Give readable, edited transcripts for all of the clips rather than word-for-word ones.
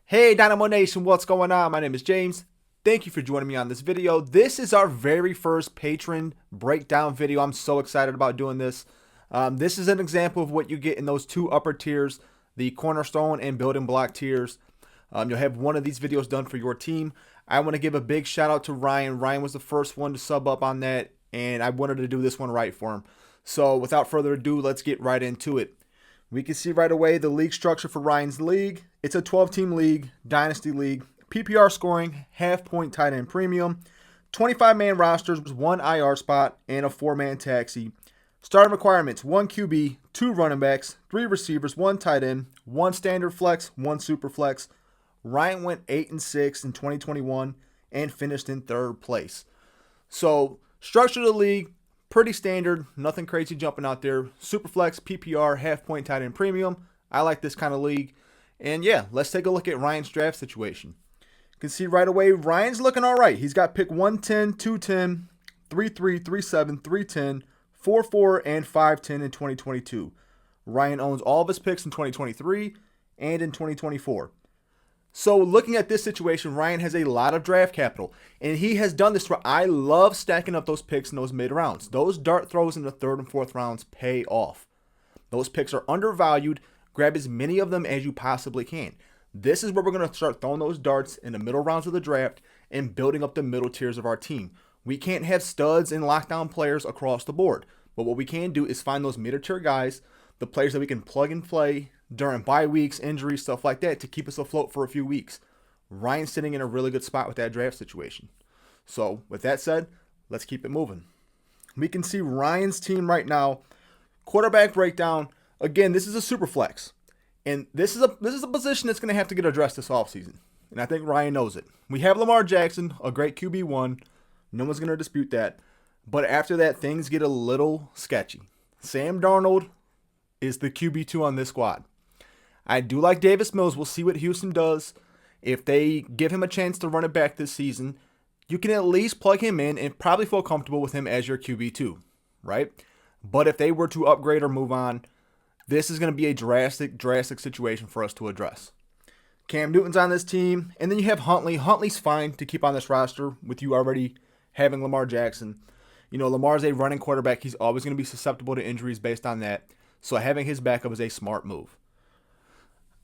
Hey Dynamo Nation, what's going on? My name is James. Thank you for joining me on this video. This is our very first Patron breakdown video. I'm so excited about doing this. This is an example of what you get in those two upper tiers, the Cornerstone and Building Block tiers. You'll have one of these videos done for your team. I want to give a big shout out to Ryan. Ryan was the first one to sub up on that, and I wanted to do this one right for him. So without further ado, let's get right into it. We can see right away the league structure for Ryan's league. It's a 12-team league, Dynasty League, PPR scoring, half-point tight end premium, 25-man rosters, 1 IR spot, and a 4-man taxi. Starting requirements, 1 QB, 2 running backs, 3 receivers, 1 tight end, 1 standard flex, 1 super flex. Ryan went 8-6 in 2021 and finished in 3rd place. So, structure of the league, pretty standard, nothing crazy jumping out there. Superflex, PPR, half-point tight end premium. I like this kind of league. And yeah, let's take a look at Ryan's draft situation. You can see right away, Ryan's looking all right. He's got pick 110, 210, 33, 37, 310, 44, and 510 in 2022. Ryan owns all of his picks in 2023 and in 2024. So looking at this situation, Ryan has a lot of draft capital, and he has done this where I love stacking up those picks in those mid rounds. Those dart throws in the 3rd and 4th rounds pay off. Those picks are undervalued. Grab as many of them as you possibly can. This is where we're going to start throwing those darts in the middle rounds of the draft and building up the middle tiers of our team. We can't have studs and lockdown players across the board, but what we can do is find those mid-tier guys, the players that we can plug and play during bye weeks, injuries, stuff like that to keep us afloat for a few weeks. Ryan's sitting in a really good spot with that draft situation. So with that said, let's keep it moving. We can see Ryan's team right now. Quarterback breakdown. Again, this is a super flex. And this is a position that's going to have to get addressed this offseason. And I think Ryan knows it. We have Lamar Jackson, a great QB1. No one's going to dispute that. But after that, things get a little sketchy. Sam Darnold is the QB2 on this squad. I do like Davis Mills. We'll see what Houston does. If they give him a chance to run it back this season, you can at least plug him in and probably feel comfortable with him as your QB2, right? But if they were to upgrade or move on, this is going to be a drastic situation for us to address. Cam Newton's on this team, and then you have Huntley. Huntley's fine to keep on this roster with you already having Lamar Jackson. You know, Lamar's a running quarterback. He's always going to be susceptible to injuries based on that. So having his backup is a smart move.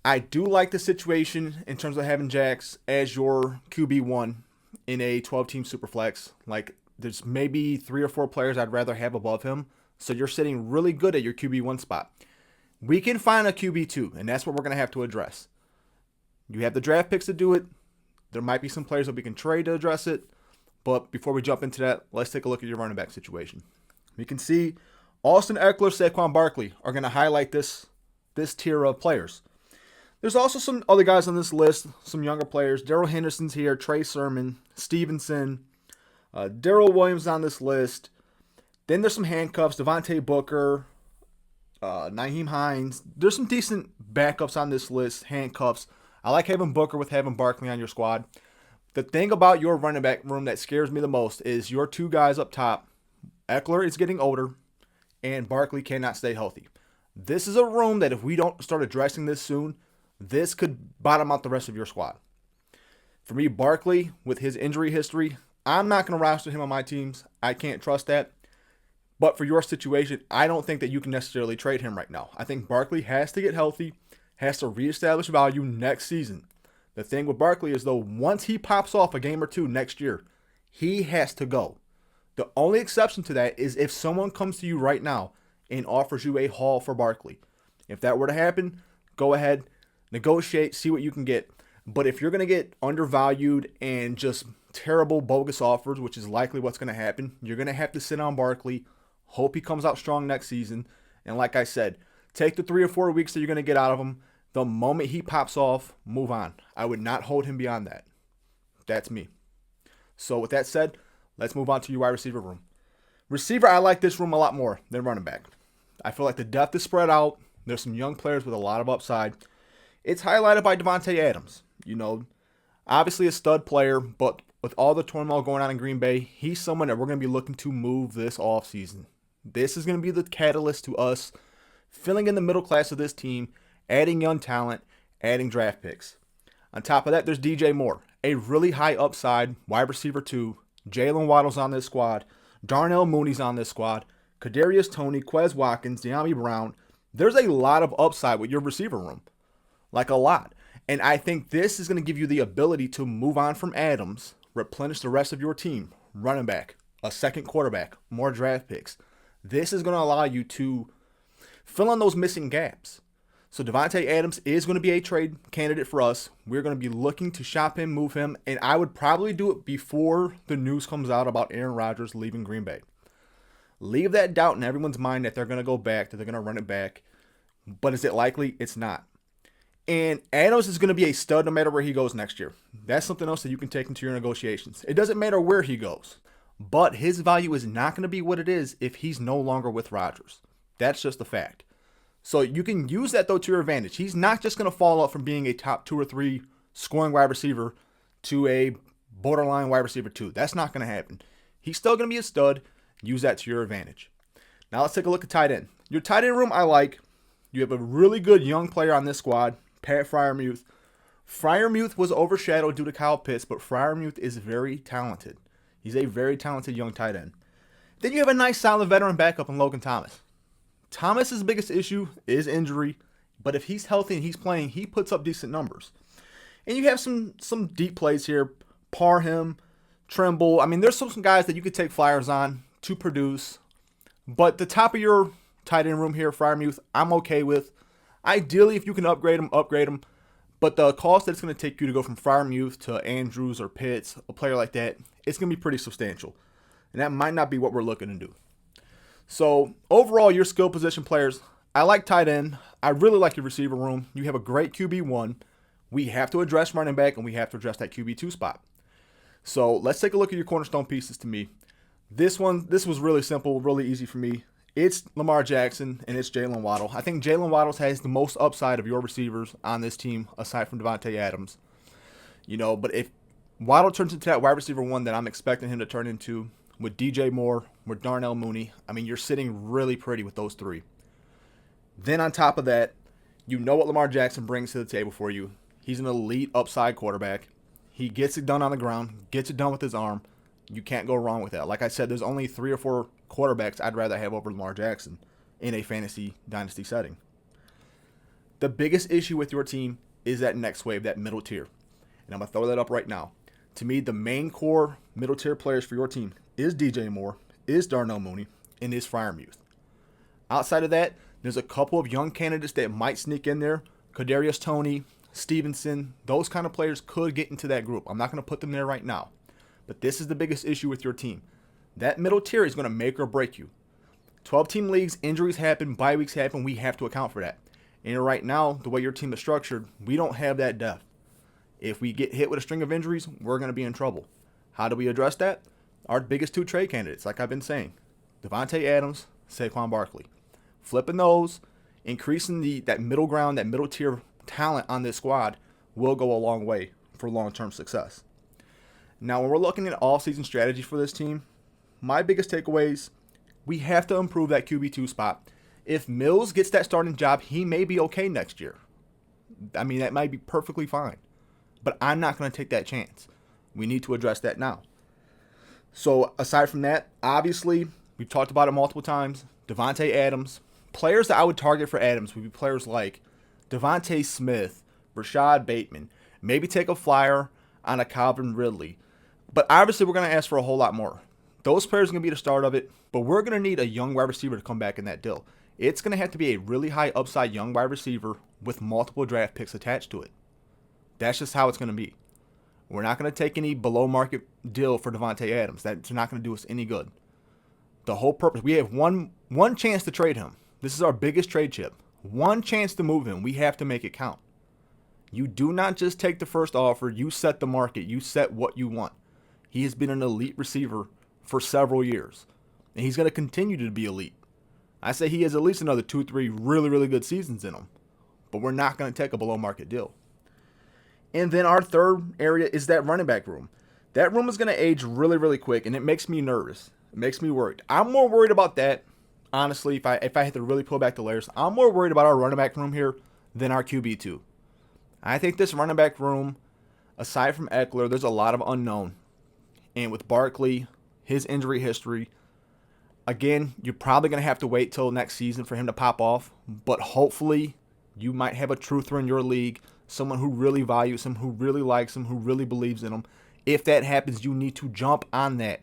I do like the situation in terms of having Jax as your QB1 in a 12-team superflex. Like, there's maybe 3 or 4 players I'd rather have above him. So you're sitting really good at your QB1 spot. We can find a QB2, and that's what we're going to have to address. You have the draft picks to do it. There might be some players that we can trade to address it. But before we jump into that, let's take a look at your running back situation. We can see Austin Eckler, Saquon Barkley are going to highlight this tier of players. There's also some other guys on this list, some younger players. Darrell Henderson's here, Trey Sermon, Stevenson, Darrell Williams on this list. Then there's some handcuffs, Devontae Booker, Nyheim Hines. There's some decent backups on this list, handcuffs. I like having Booker with having Barkley on your squad. The thing about your running back room that scares me the most is your 2 guys up top. Eckler is getting older, and Barkley cannot stay healthy. This is a room that if we don't start addressing this soon, this could bottom out the rest of your squad. For me, Barkley, with his injury history, I'm not going to roster him on my teams. I can't trust that. But for your situation, I don't think that you can necessarily trade him right now. I think Barkley has to get healthy, has to reestablish value next season. The thing with Barkley is, though, once he pops off a game or 2 next year, he has to go. The only exception to that is if someone comes to you right now and offers you a haul for Barkley. If that were to happen, go ahead, negotiate, see what you can get. But if you're going to get undervalued and just terrible, bogus offers, which is likely what's going to happen, you're going to have to sit on Barkley, hope he comes out strong next season. And like I said, take the 3 or 4 weeks that you're going to get out of him. The moment he pops off, move on. I would not hold him beyond that. That's me. So with that said, let's move on to your wide receiver room. Receiver, I like this room a lot more than running back. I feel like the depth is spread out. There's some young players with a lot of upside. It's highlighted by Devonte Adams. You know, obviously a stud player, but with all the turmoil going on in Green Bay, he's someone that we're going to be looking to move this offseason. This is going to be the catalyst to us filling in the middle class of this team, adding young talent, adding draft picks. On top of that, there's DJ Moore, a really high upside wide receiver 2. Jaylen Waddle's on this squad. Darnell Mooney's on this squad. Kadarius Toney, Quez Watkins, De'Ami Brown. There's a lot of upside with your receiver room. Like a lot. And I think this is going to give you the ability to move on from Adams, replenish the rest of your team, running back, a second quarterback, more draft picks. This is going to allow you to fill in those missing gaps. So Devonte Adams is going to be a trade candidate for us. We're going to be looking to shop him, move him, and I would probably do it before the news comes out about Aaron Rodgers leaving Green Bay. Leave that doubt in everyone's mind that they're going to go back, that they're going to run it back. But is it likely? It's not. And Adams is going to be a stud no matter where he goes next year. That's something else that you can take into your negotiations. It doesn't matter where he goes. But his value is not going to be what it is if he's no longer with Rodgers. That's just a fact. So you can use that, though, to your advantage. He's not just going to fall off from being a top 2 or 3 scoring wide receiver to a borderline wide receiver 2. That's not going to happen. He's still going to be a stud. Use that to your advantage. Now let's take a look at tight end. Your tight end room I like. You have a really good young player on this squad, Pat Freiermuth. Freiermuth was overshadowed due to Kyle Pitts, but Freiermuth is very talented. He's a very talented young tight end. Then you have a nice solid veteran backup in Logan Thomas. Thomas's biggest issue is injury, but if he's healthy and he's playing, he puts up decent numbers. And you have some deep plays here. Parham, Trimble. I mean, there's some guys that you could take flyers on to produce. But the top of your tight end room here, Freiermuth, I'm okay with. Ideally, if you can upgrade him. But the cost that it's going to take you to go from Freiermuth to Andrews or Pitts, a player like that, it's going to be pretty substantial. And that might not be what we're looking to do. So, overall, your skill position players, I like tight end. I really like your receiver room. You have a great QB1. We have to address running back, and we have to address that QB2 spot. So, let's take a look at your cornerstone pieces to me. This was really simple, really easy for me. It's Lamar Jackson, and it's Jaylen Waddle. I think Jaylen Waddle has the most upside of your receivers on this team, aside from Devonte Adams. But if Waddle turns into that wide receiver 1 that I'm expecting him to turn into, with DJ Moore, with Darnell Mooney, I mean, you're sitting really pretty with those 3. Then on top of that, you know what Lamar Jackson brings to the table for you. He's an elite upside quarterback. He gets it done on the ground, gets it done with his arm. You can't go wrong with that. Like I said, there's only 3 or 4 quarterbacks I'd rather have over Lamar Jackson in a fantasy dynasty setting. The biggest issue with your team is that next wave, that middle tier. And I'm going to throw that up right now. To me, the main core middle tier players for your team is DJ Moore, is Darnell Mooney, and is Freiermuth. Outside of that, there's a couple of young candidates that might sneak in there. Kadarius Toney, Stevenson, those kind of players could get into that group. I'm not going to put them there right now. But this is the biggest issue with your team. That middle tier is going to make or break you. 12-team leagues, injuries happen, bye weeks happen. We have to account for that. And right now, the way your team is structured, we don't have that depth. If we get hit with a string of injuries, we're going to be in trouble. How do we address that? Our biggest 2 trade candidates, like I've been saying, Devonte Adams, Saquon Barkley. Flipping those, increasing that middle ground, that middle tier talent on this squad will go a long way for long-term success. Now, when we're looking at all-season strategy for this team, my biggest takeaways, we have to improve that QB2 spot. If Mills gets that starting job, he may be okay next year. I mean, that might be perfectly fine. But I'm not going to take that chance. We need to address that now. So, aside from that, obviously, we've talked about it multiple times. Devonte Adams. Players that I would target for Adams would be players like Devontae Smith, Rashad Bateman. Maybe take a flyer on a Calvin Ridley. But obviously, we're going to ask for a whole lot more. Those players are going to be the start of it, but we're going to need a young wide receiver to come back in that deal. It's going to have to be a really high upside young wide receiver with multiple draft picks attached to it. That's just how it's going to be. We're not going to take any below market deal for Devonte Adams. That's not going to do us any good. The whole purpose, we have one chance to trade him. This is our biggest trade chip. One chance to move him. We have to make it count. You do not just take the first offer. You set the market. You set what you want. He has been an elite receiver for several years, and he's going to continue to be elite. I say he has at least another 2-3 really, really good seasons in him, but we're not going to take a below market deal. And then our third area is that running back room. That room is going to age really, really quick, and it makes me nervous. It makes me worried. I'm more worried about that, honestly, if I had to really pull back the layers. I'm more worried about our running back room here than our QB2. I think this running back room aside from Eckler, there's a lot of unknown. And with Barkley, his injury history, again, you're probably going to have to wait till next season for him to pop off. But hopefully, you might have a truther in your league, someone who really values him, who really likes him, who really believes in him. If that happens, you need to jump on that.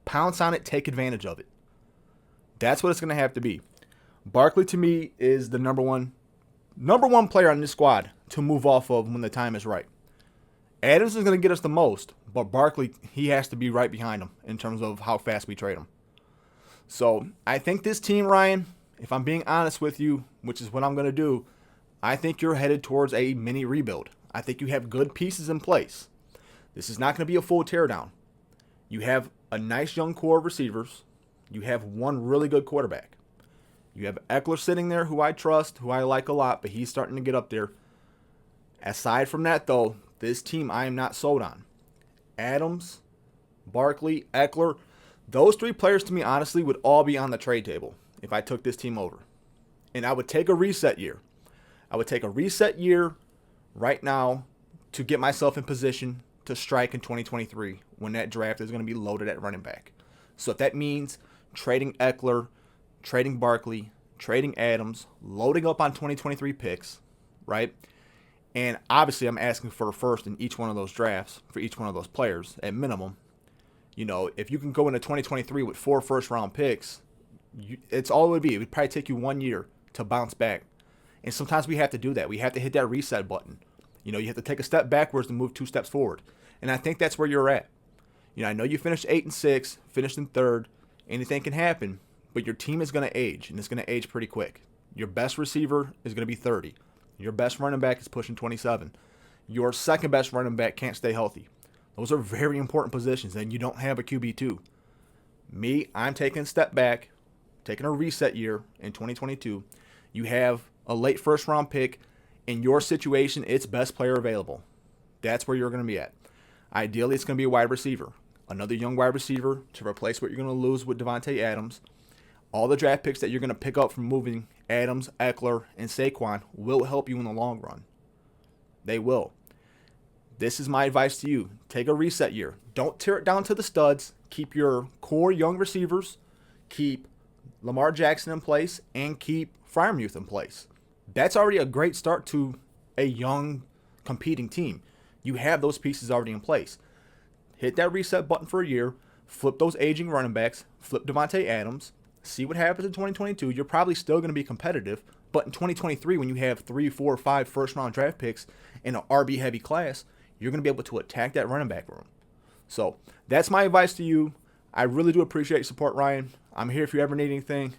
Pounce on it, take advantage of it. That's what it's going to have to be. Barkley, to me, is the number one player on this squad to move off of when the time is right. Adams is going to get us the most, but Barkley, he has to be right behind him in terms of how fast we trade him. So I think this team, Ryan, if I'm being honest with you, which is what I'm going to do, I think you're headed towards a mini rebuild. I think you have good pieces in place. This is not going to be a full teardown. You have a nice young core of receivers. You have one really good quarterback. You have Eckler sitting there, who I trust, who I like a lot, but he's starting to get up there. Aside from that, though, this team I am not sold on. Adams, Barkley, Eckler, those three players to me, honestly, would all be on the trade table if I took this team over. And I would take a reset year. I would take a reset year right now to get myself in position to strike in 2023 when that draft is going to be loaded at running back. So if that means trading Eckler, trading Barkley, trading Adams, loading up on 2023 picks, right? And obviously I'm asking for a first in each one of those drafts for each one of those players at minimum. You know, if you can go into 2023 with 4 first-round picks, it's all it would be. It would probably take you 1 year to bounce back. And sometimes we have to do that. We have to hit that reset button. You know, you have to take a step backwards and move 2 steps forward. And I think that's where you're at. You know, I know you finished 8-6, finished in 3rd. Anything can happen, but your team is going to age, and it's going to age pretty quick. Your best receiver is going to be 30. Your best running back is pushing 27. Your second best running back can't stay healthy. Those are very important positions, and you don't have a QB2. Me, I'm taking a step back, taking a reset year in 2022. You have a late first-round pick. In your situation, it's best player available. That's where you're going to be at. Ideally, it's going to be a wide receiver. Another young wide receiver to replace what you're going to lose with Devonte Adams. All the draft picks that you're going to pick up from moving Adams, Eckler, and Saquon will help you in the long run. They will. This is my advice to you. Take a reset year. Don't tear it down to the studs. Keep your core young receivers. Keep Lamar Jackson in place. And keep Freiermuth in place. That's already a great start to a young competing team. You have those pieces already in place. Hit that reset button for a year. Flip those aging running backs. Flip Devonte Adams. See what happens in 2022. You're probably still going to be competitive. But in 2023, when you have 3, 4, 5 first-round draft picks in an RB-heavy class, you're going to be able to attack that running back room. So that's my advice to you. I really do appreciate your support, Ryan. I'm here if you ever need anything.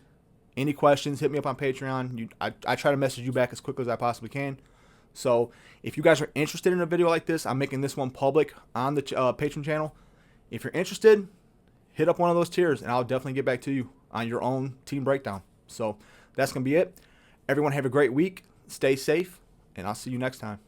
Any questions, hit me up on Patreon. I try to message you back as quickly as I possibly can. So if you guys are interested in a video like this, I'm making this one public on the Patreon channel. If you're interested, hit up one of those tiers, and I'll definitely get back to you on your own team breakdown. So that's going to be it. Everyone have a great week. Stay safe, and I'll see you next time.